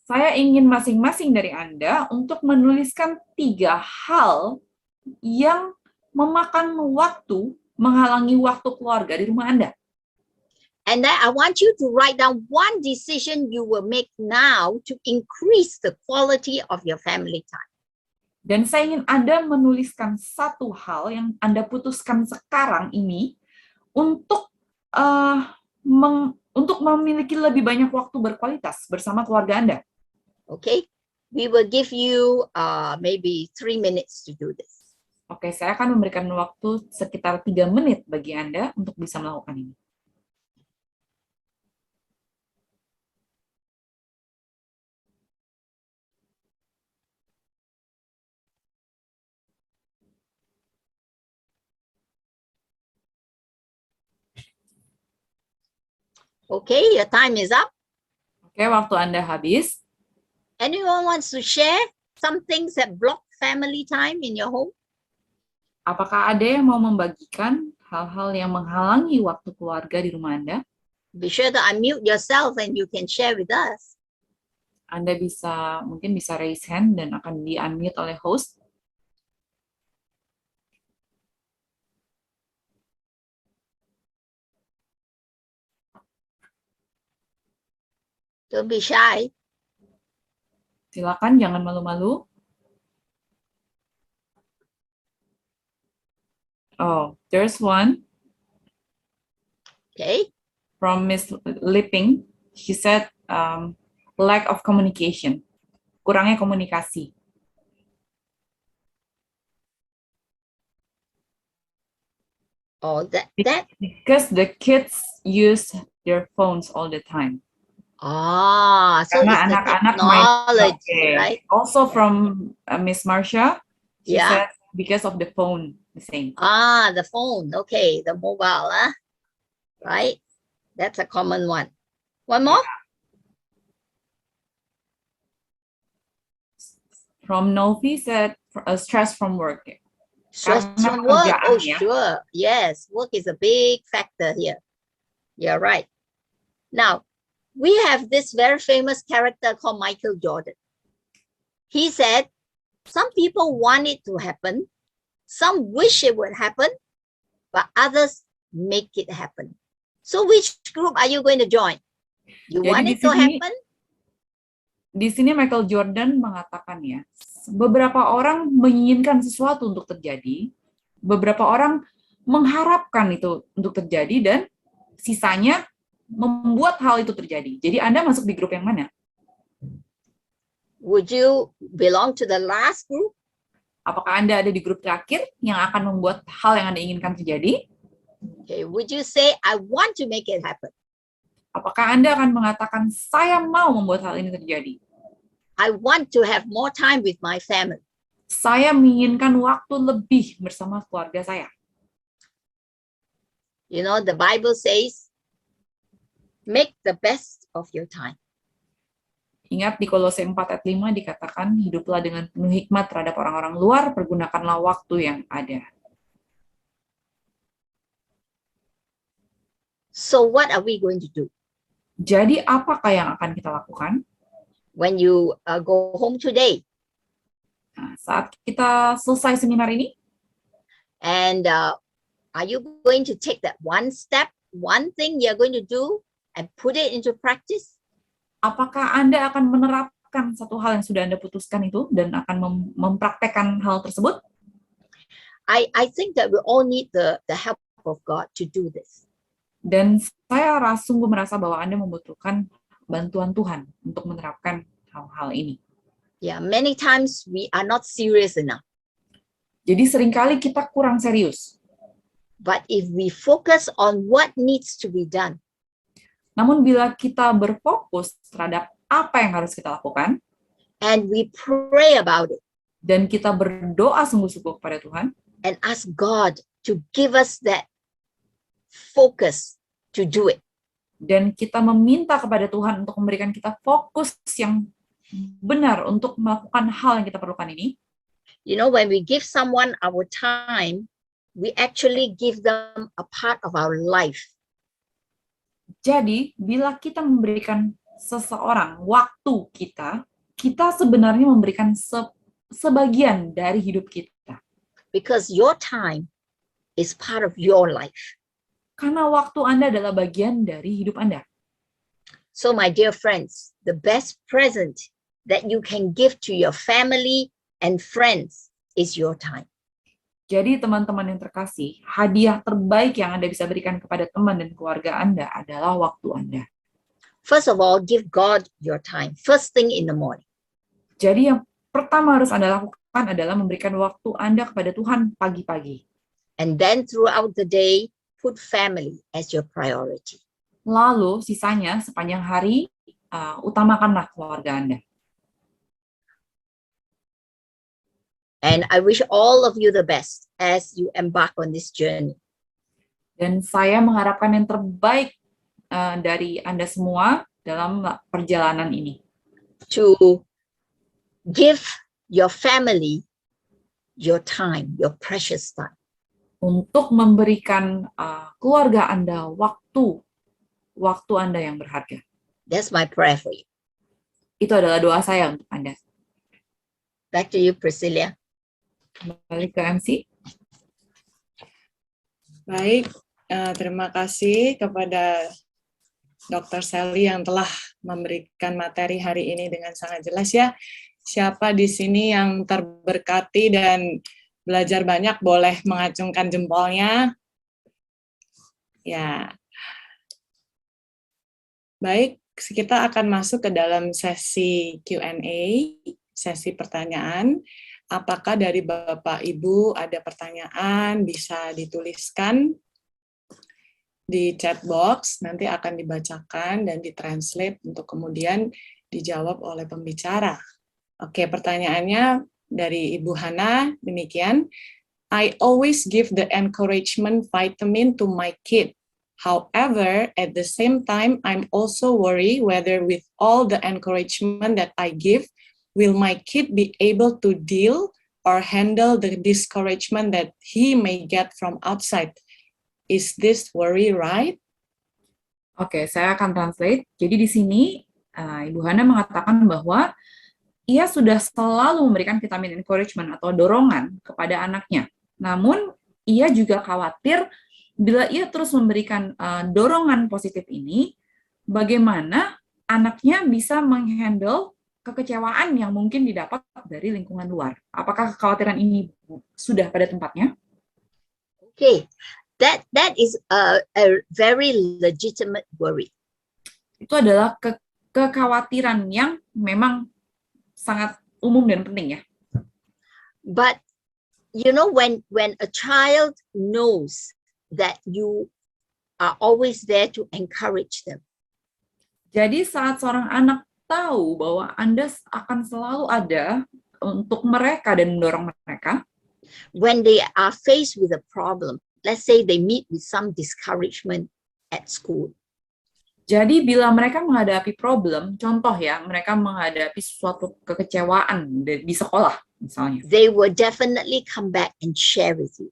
Saya ingin masing-masing dari Anda untuk menuliskan 3 hal yang memakan waktu, menghalangi waktu keluarga di rumah Anda. And then I want you to write down 1 decision you will make now to increase the quality of your family time. Dan saya ingin Anda menuliskan 1 hal yang Anda putuskan sekarang ini untuk memiliki lebih banyak waktu berkualitas bersama keluarga Anda. Okay, we will give you maybe 3 minutes to do this. Oke, saya akan memberikan waktu sekitar 3 menit bagi Anda untuk bisa melakukan ini. Okay, your time is up. Oke, waktu Anda habis. Anyone wants to share some things that block family time in your home? Apakah ada yang mau membagikan hal-hal yang menghalangi waktu keluarga di rumah Anda? Be sure to unmute yourself and you can share with us. Anda mungkin bisa raise hand dan akan di-unmute oleh host. Don't be shy. Silakan, jangan malu-malu. Oh, there's one Okay. from Miss Lipping. She said, lack of communication. Kurangnya komunikasi. Oh, that. Because the kids use their phones all the time. So Karena it's the anak-anak main. technology, Okay. right? Also from Miss Marcia, she Yeah. said because of the phone, the same. The phone. Okay, the mobile, right? That's a common one. One more? From Novi said stress from work. Stress Karena from work. Oh, pekerjaan, ya. sure. Yes, work is a big factor here. You're right. Now, we have this very famous character called Michael Jordan. He said, some people want it to happen, some wish it would happen, but others make it happen. So which group are you going to join? You Jadi want di it to sini- happen? Di sini Michael Jordan mengatakan ya, beberapa orang menginginkan sesuatu untuk terjadi, beberapa orang mengharapkan itu untuk terjadi, dan sisanya membuat hal itu terjadi. Jadi Anda masuk di grup yang mana? Would you belong to the last group? Apakah Anda ada di grup terakhir yang akan membuat hal yang Anda inginkan terjadi? Okay, would you say, I want to make it happen? Apakah Anda akan mengatakan, saya mau membuat hal ini terjadi? I want to have more time with my family. Saya menginginkan waktu lebih bersama keluarga saya. You know, the Bible says, make the best of your time. Ingat di Kolose 4 ayat 5 dikatakan, hiduplah dengan penuh hikmat terhadap orang-orang luar, pergunakanlah waktu yang ada. So what are we going to do? Jadi apakah yang akan kita lakukan? When you go home today, Nah, saat kita selesai seminar ini, and are you going to take that one step, one thing you're going to do and put it into practice? apakah Anda akan menerapkan satu hal yang sudah Anda putuskan itu dan akan mempraktekkan hal tersebut? I think that we all need the help of God to do this. Dan saya sungguh merasa bahwa Anda membutuhkan bantuan Tuhan untuk menerapkan hal-hal ini. Yeah, many times we are not serious enough. Jadi seringkali kita kurang serius. But if we focus on what needs to be done, Namun bila kita berfokus terhadap apa yang harus kita lakukan, and we pray about it dan kita berdoa sungguh-sungguh kepada Tuhan, and ask God to give us that focus to do it, dan kita meminta kepada Tuhan untuk memberikan kita fokus yang benar untuk melakukan hal yang kita perlukan ini, you know, when we give someone our time, we actually give them a part of our life. jadi bila kita memberikan seseorang waktu kita, kita sebenarnya memberikan sebagian dari hidup kita. Because your time is part of your life. Karena waktu Anda adalah bagian dari hidup Anda. So my dear friends, the best present that you can give to your family and friends is your time. Jadi teman-teman yang terkasih, hadiah terbaik yang Anda bisa berikan kepada teman dan keluarga Anda adalah waktu Anda. First of all, give God your time, first thing in the morning. Jadi yang pertama harus Anda lakukan adalah memberikan waktu Anda kepada Tuhan pagi-pagi. And then throughout the day, put family as your priority. Lalu sisanya sepanjang hari, utamakanlah keluarga Anda. And I wish all of you the best as you embark on this journey. Dan saya mengharapkan yang terbaik dari Anda semua dalam perjalanan ini. To give your family your time, your precious time. Untuk memberikan keluarga Anda waktu Anda yang berharga. That's my prayer for you. Itu adalah doa saya untuk Anda. Back to you, Priscilla. Kembali ke MC. Baik, terima kasih kepada Dr. Sally yang telah memberikan materi hari ini dengan sangat jelas ya. Siapa di sini yang terberkati dan belajar banyak boleh mengacungkan jempolnya. Ya. Baik, kita akan masuk ke dalam sesi Q&A, sesi pertanyaan. Apakah dari Bapak Ibu ada pertanyaan bisa dituliskan di chat box, nanti akan dibacakan dan ditranslate untuk kemudian dijawab oleh pembicara. Oke, pertanyaannya dari Ibu Hana, demikian. I always give the encouragement vitamin to my kid. However, at the same time, I'm also worried whether with all the encouragement that I give, will my kid be able to deal or handle the discouragement that he may get from outside? Is this worry right? Oke, saya akan translate. Jadi di sini Ibu Hana mengatakan bahwa ia sudah selalu memberikan vitamin encouragement atau dorongan kepada anaknya. Namun, ia juga khawatir bila ia terus memberikan dorongan positif ini, bagaimana anaknya bisa menghandle kekecewaan yang mungkin didapat dari lingkungan luar. Apakah kekhawatiran ini sudah pada tempatnya? Okay, that is a very legitimate worry. Itu adalah kekhawatiran yang memang sangat umum dan penting ya. But you know, when a child knows that you are always there to encourage them, Jadi saat seorang anak tahu bahwa Anda akan selalu ada untuk mereka dan mendorong mereka, when they are faced with a problem, let's say they meet with some discouragement at school, jadi bila mereka menghadapi problem, contoh ya, mereka menghadapi suatu kekecewaan di sekolah misalnya, they will definitely come back and share with you.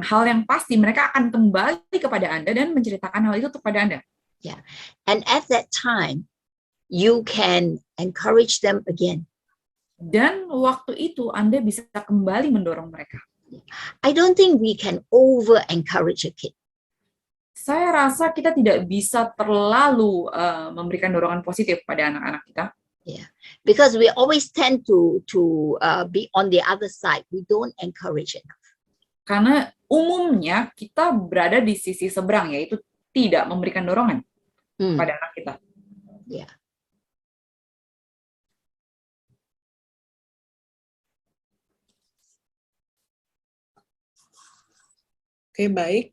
hal yang pasti mereka akan kembali kepada Anda dan menceritakan hal itu kepada Anda. And at that time, you can encourage them again. Dan waktu itu Anda bisa kembali mendorong mereka. I don't think we can over encourage a kid. Saya rasa kita tidak bisa terlalu memberikan dorongan positif pada anak-anak kita. Because we always tend to be on the other side. We don't encourage it. Karena umumnya kita berada di sisi seberang, yaitu tidak memberikan dorongan pada anak kita. Yeah. Oke, baik.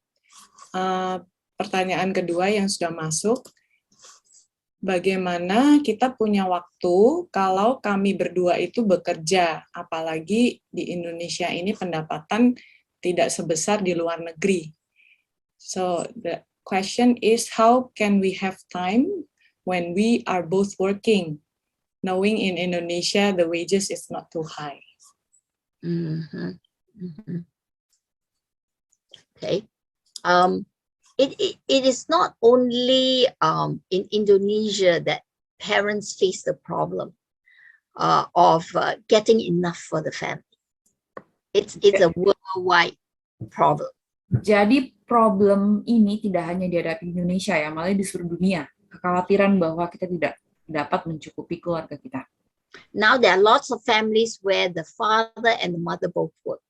Pertanyaan kedua yang sudah masuk. Bagaimana kita punya waktu kalau kami berdua itu bekerja, apalagi di Indonesia ini pendapatan tidak sebesar di luar negeri. So the question is, how can we have time when we are both working, knowing in Indonesia the wages is not too high? Okay. It is not only in Indonesia that parents face the problem of getting enough for the family. It's a worldwide problem. Jadi problem ini tidak hanya dihadapi di Indonesia ya, malah di seluruh dunia. Kekhawatiran bahwa kita tidak dapat mencukupi keluarga kita. Now there are lots of families where the father and the mother both work.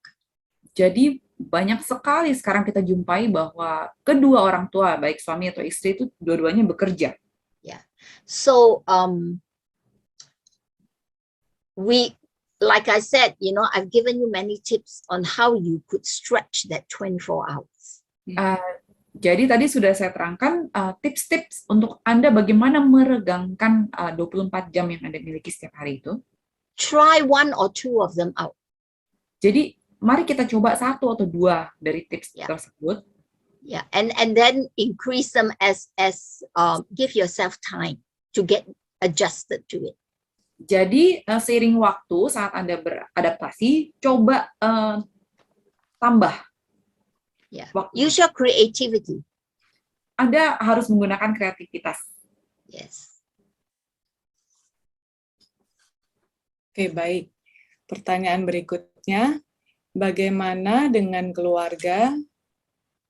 Jadi banyak sekali sekarang kita jumpai bahwa kedua orang tua, baik suami atau istri itu dua-duanya bekerja. Yeah. So like I said, you know, I've given you many tips on how you could stretch that 24 hours. Jadi tadi sudah saya terangkan tips-tips untuk Anda bagaimana meregangkan 24 jam yang Anda miliki setiap hari itu. Try one or two of them out. Jadi mari kita coba satu atau dua dari tips tersebut. Yeah, and then increase them as give yourself time to get adjusted to it. Jadi seiring waktu saat Anda beradaptasi, coba tambah. Yeah. Waktu. Use your creativity. Anda harus menggunakan kreativitas. Yes. Oke, baik. Pertanyaan berikutnya, bagaimana dengan keluarga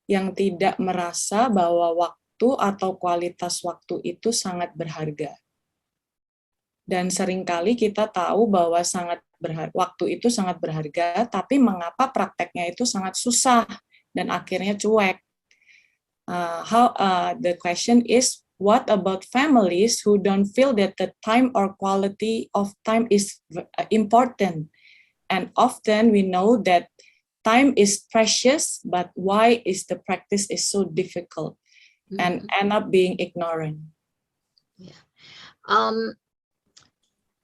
yang tidak merasa bahwa waktu atau kualitas waktu itu sangat berharga. Dan seringkali kita tahu bahwa waktu itu sangat berharga, tapi mengapa prakteknya itu sangat susah dan akhirnya cuek. The question is, what about families who don't feel that the time or quality of time is important? And often we know that time is precious, but why is the practice is so difficult and end up being ignorant? Yeah.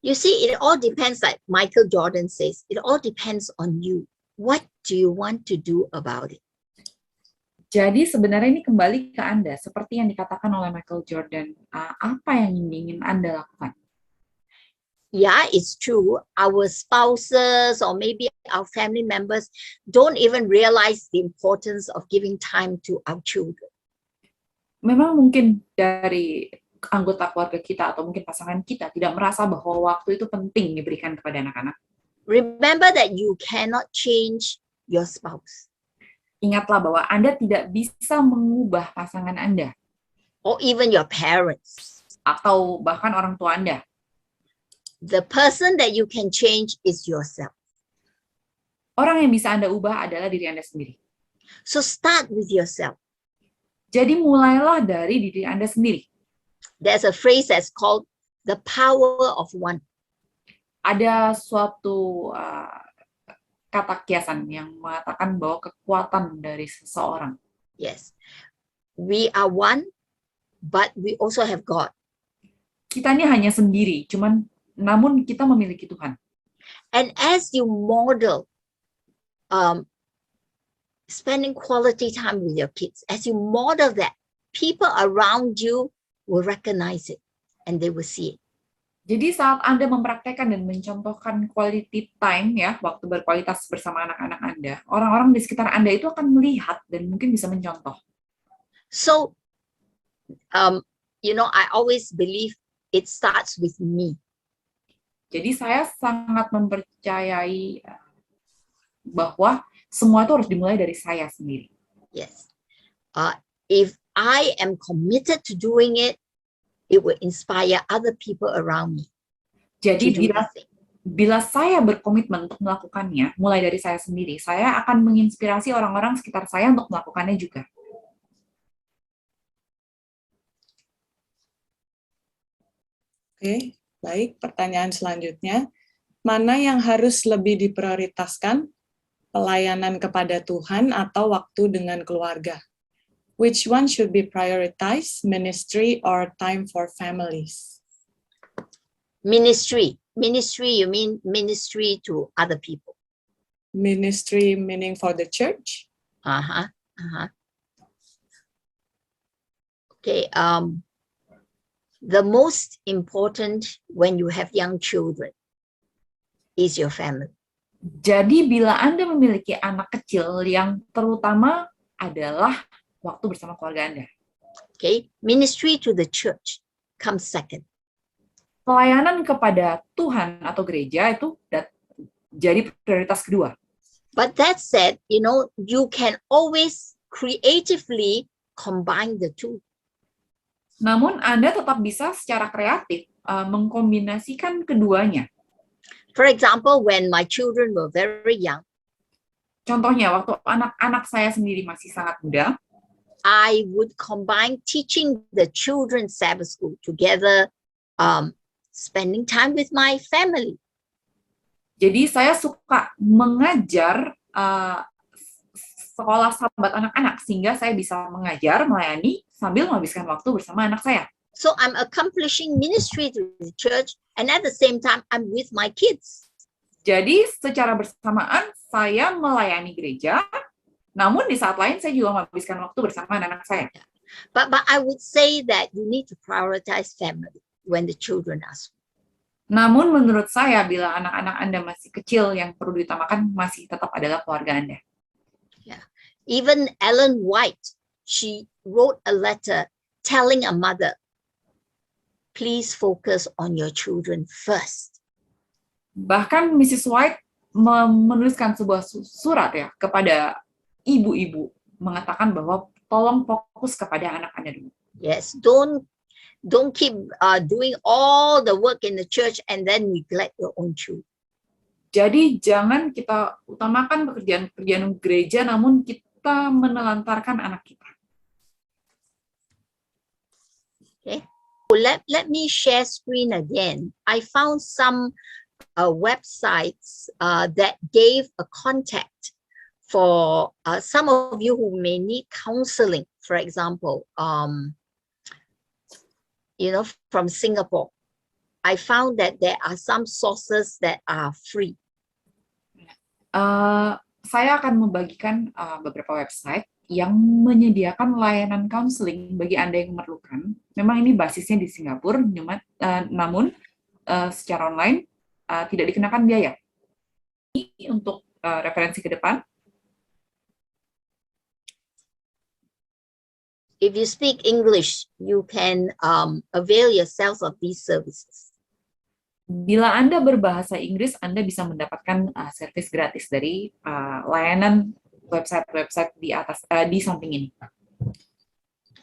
You see, it all depends, like Michael Jordan says, it all depends on you. What do you want to do about it? Jadi sebenarnya ini kembali ke Anda, seperti yang dikatakan oleh Michael Jordan. Apa yang ingin Anda lakukan? Yeah, it's true. Our spouses or maybe our family members don't even realize the importance of giving time to our children. Memang mungkin dari anggota keluarga kita atau mungkin pasangan kita tidak merasa bahwa waktu itu penting diberikan kepada anak-anak. Remember that you cannot change your spouse. Ingatlah bahwa Anda tidak bisa mengubah pasangan Anda. Or even your parents. Atau bahkan orang tua Anda. The person that you can change is yourself. Orang yang bisa Anda ubah adalah diri Anda sendiri. So start with yourself. Jadi mulailah dari diri Anda sendiri. There's a phrase that's called the power of one. Ada suatu kata kiasan yang mengatakan bahwa kekuatan dari seseorang. Yes. We are one, but we also have God. Kita ini hanya sendiri, namun kita memiliki Tuhan. And as you model spending quality time with your kids, as you model that, people around you will recognize it and they will see it. Jadi saat Anda mempraktekkan dan mencontohkan quality time, ya, waktu berkualitas bersama anak-anak Anda, orang-orang di sekitar Anda itu akan melihat dan mungkin bisa mencontoh. So, I always believe it starts with me. Jadi saya sangat mempercayai bahwa semua itu harus dimulai dari saya sendiri. Yes. If I am committed to doing it, it will inspire other people around me. Jadi bila saya berkomitmen untuk melakukannya, mulai dari saya sendiri, saya akan menginspirasi orang-orang sekitar saya untuk melakukannya juga. Oke, baik. Pertanyaan selanjutnya, mana yang harus lebih diprioritaskan? Pelayanan kepada Tuhan atau waktu dengan keluarga? Which one should be prioritized, ministry or time for families? Ministry. Ministry, you mean ministry to other people? Ministry meaning for the church? Okay, the most important when you have young children is your family. Jadi bila Anda memiliki anak kecil, yang terutama adalah waktu bersama keluarga Anda. Okay, ministry to the church comes second. Pelayanan kepada Tuhan atau gereja itu jadi prioritas kedua. But that said, you can always creatively combine the two. Namun Anda tetap bisa secara kreatif mengkombinasikan keduanya. For example, when my children were very young, contohnya waktu anak-anak saya sendiri masih sangat muda, I would combine teaching the children's Sabbath school together, spending time with my family. Jadi saya suka mengajar sekolah sahabat anak-anak sehingga saya bisa mengajar, melayani sambil menghabiskan waktu bersama anak saya. So I'm accomplishing ministry to the church, and at the same time I'm with my kids. Jadi secara bersamaan saya melayani gereja, namun di saat lain saya juga menghabiskan waktu bersama anak-anak saya. But I would say that you need to prioritize family when the children are small. Namun menurut saya bila anak-anak Anda masih kecil, yang perlu diutamakan masih tetap adalah keluarga Anda. Yeah. Even Ellen White, she wrote a letter telling a mother, please focus on your children first. Bahkan Mrs. White menuliskan sebuah surat ya kepada ibu-ibu, mengatakan bahwa tolong fokus kepada anak Anda dulu. Yes, don't keep doing all the work in the church and then neglect your own children. Jadi jangan kita utamakan pekerjaan-pekerjaan gereja, namun kita menelantarkan anak kita. Okay. Let me share screen again. I found some websites that gave a contact for some of you who may need counseling, for example, from Singapore. I found that there are some sources that are free. Saya akan membagikan beberapa website yang menyediakan layanan counseling bagi Anda yang memerlukan. Memang ini basisnya di Singapura, namun secara online tidak dikenakan biaya. Untuk referensi ke depan. If you speak English, you can avail yourself of these services. Bila Anda berbahasa Inggris, Anda bisa mendapatkan servis gratis dari layanan website-website di samping ini.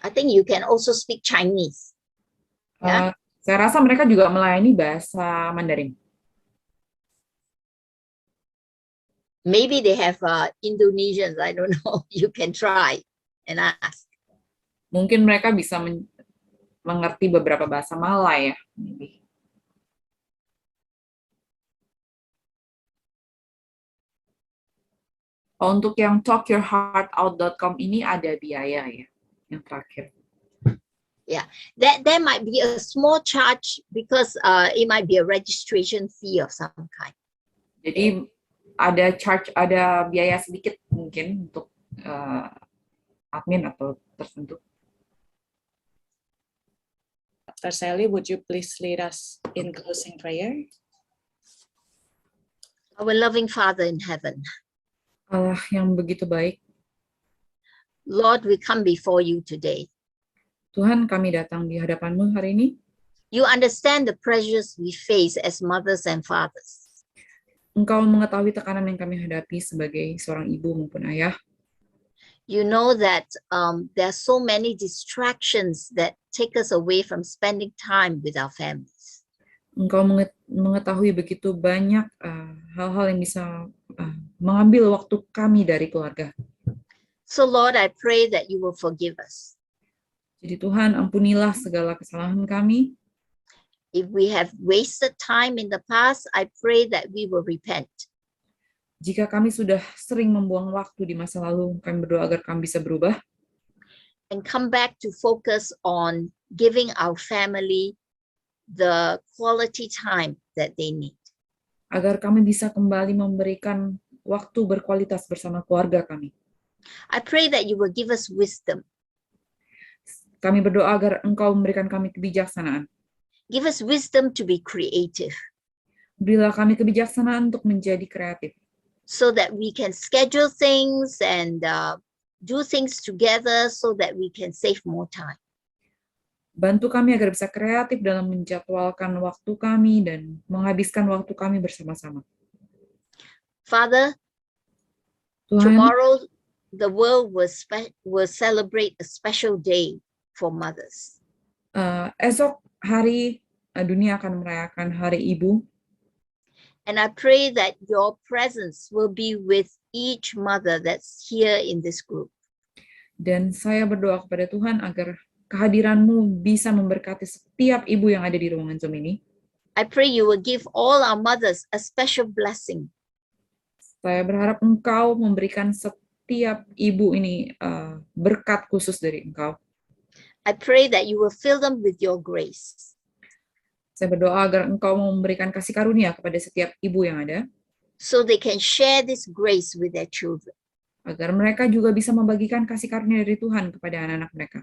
I think you can also speak Chinese. Saya rasa mereka juga melayani bahasa Mandarin. Maybe they have Indonesians, I don't know. You can try and ask. Mungkin mereka bisa mengerti beberapa bahasa Malay ya. Maybe. Untuk yang talkyourheartout.com ini ada biaya ya, yang terakhir. Yeah, there might be a small charge because it might be a registration fee of some kind. Jadi ada biaya sedikit mungkin untuk admin atau tertentu. Dr. Sally, would you please lead us in closing prayer? Our loving Father in heaven, Allah yang begitu baik, Lord, we come before you today. Tuhan, kami datang di hadapan-Mu hari ini. You understand the pressures we face as mothers and fathers. Engkau mengetahui tekanan yang kami hadapi sebagai seorang ibu maupun ayah. You know that there are so many distractions that take us away from spending time with our families. Engkau mengetahui begitu banyak hal-hal yang bisa mengambil waktu kami dari keluarga. So Lord, I pray that you will forgive us. Jadi Tuhan, ampunilah segala kesalahan kami. If we have wasted time in the past, I pray that we will repent. Jika kami sudah sering membuang waktu di masa lalu, kami berdoa agar kami bisa berubah. And come back to focus on giving our family the quality time that they need. Agar kami bisa kembali memberikan waktu berkualitas bersama keluarga kami. I pray that you will give us wisdom. Kami berdoa agar Engkau memberikan kami kebijaksanaan. Give us wisdom to be creative. Berilah kami kebijaksanaan untuk menjadi kreatif. So that we can schedule things and do things together so that we can save more time. Bantu kami agar bisa kreatif dalam menjadwalkan waktu kami dan menghabiskan waktu kami bersama-sama. Father, Tuhan, tomorrow the world will celebrate a special day for mothers. Esok hari dunia akan merayakan Hari Ibu. And I pray that your presence will be with each mother that's here in this group. Dan saya berdoa kepada Tuhan agar kehadiran-Mu bisa memberkati setiap ibu yang ada di ruangan Zoom ini. I pray you will give all our mothers a special blessing. Saya berharap Engkau memberikan setiap ibu ini berkat khusus dari Engkau. I pray that you will fill them with your grace. Saya berdoa agar Engkau memberikan kasih karunia kepada setiap ibu yang ada. So they can share this grace with their children. Agar mereka juga bisa membagikan kasih karunia dari Tuhan kepada anak-anak mereka.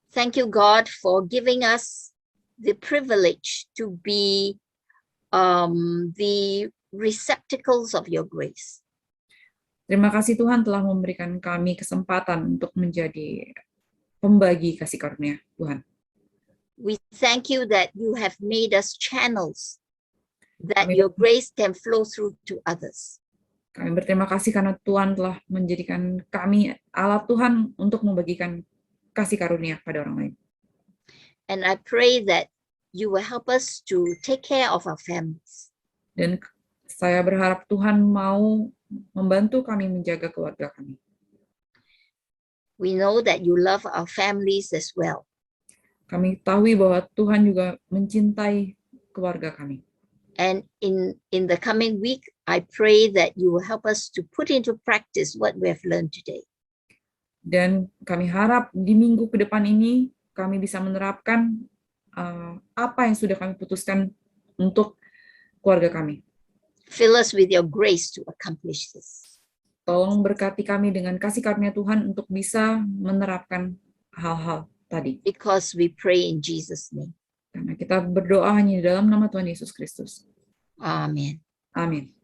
Thank you, God, for giving us the privilege to be the receptacles of your grace. Terima kasih Tuhan telah memberikan kami kesempatan untuk menjadi pembagi kasih karunia Tuhan. We thank you that you have made us channels that your grace can flow through to others. Kami berterima kasih karena Tuhan telah menjadikan kami alat Tuhan untuk membagikan kasih karunia pada orang lain. And I pray that you will help us to take care of our families. Dan saya berharap Tuhan mau membantu kami menjaga keluarga kami. We know that you love our families as well. Kami ketahui bahwa Tuhan juga mencintai keluarga kami. And in the coming week, I pray that you will help us to put into practice what we have learned today. Dan kami harap di minggu ke depan ini kami bisa menerapkan apa yang sudah kami putuskan untuk keluarga kami. Fill us with your grace to accomplish this. Tolong berkati kami dengan kasih karunia Tuhan untuk bisa menerapkan hal-hal tadi. Because we pray in Jesus' name. Karena kita berdoa hanya di dalam nama Tuhan Yesus Kristus. Amen. Amin.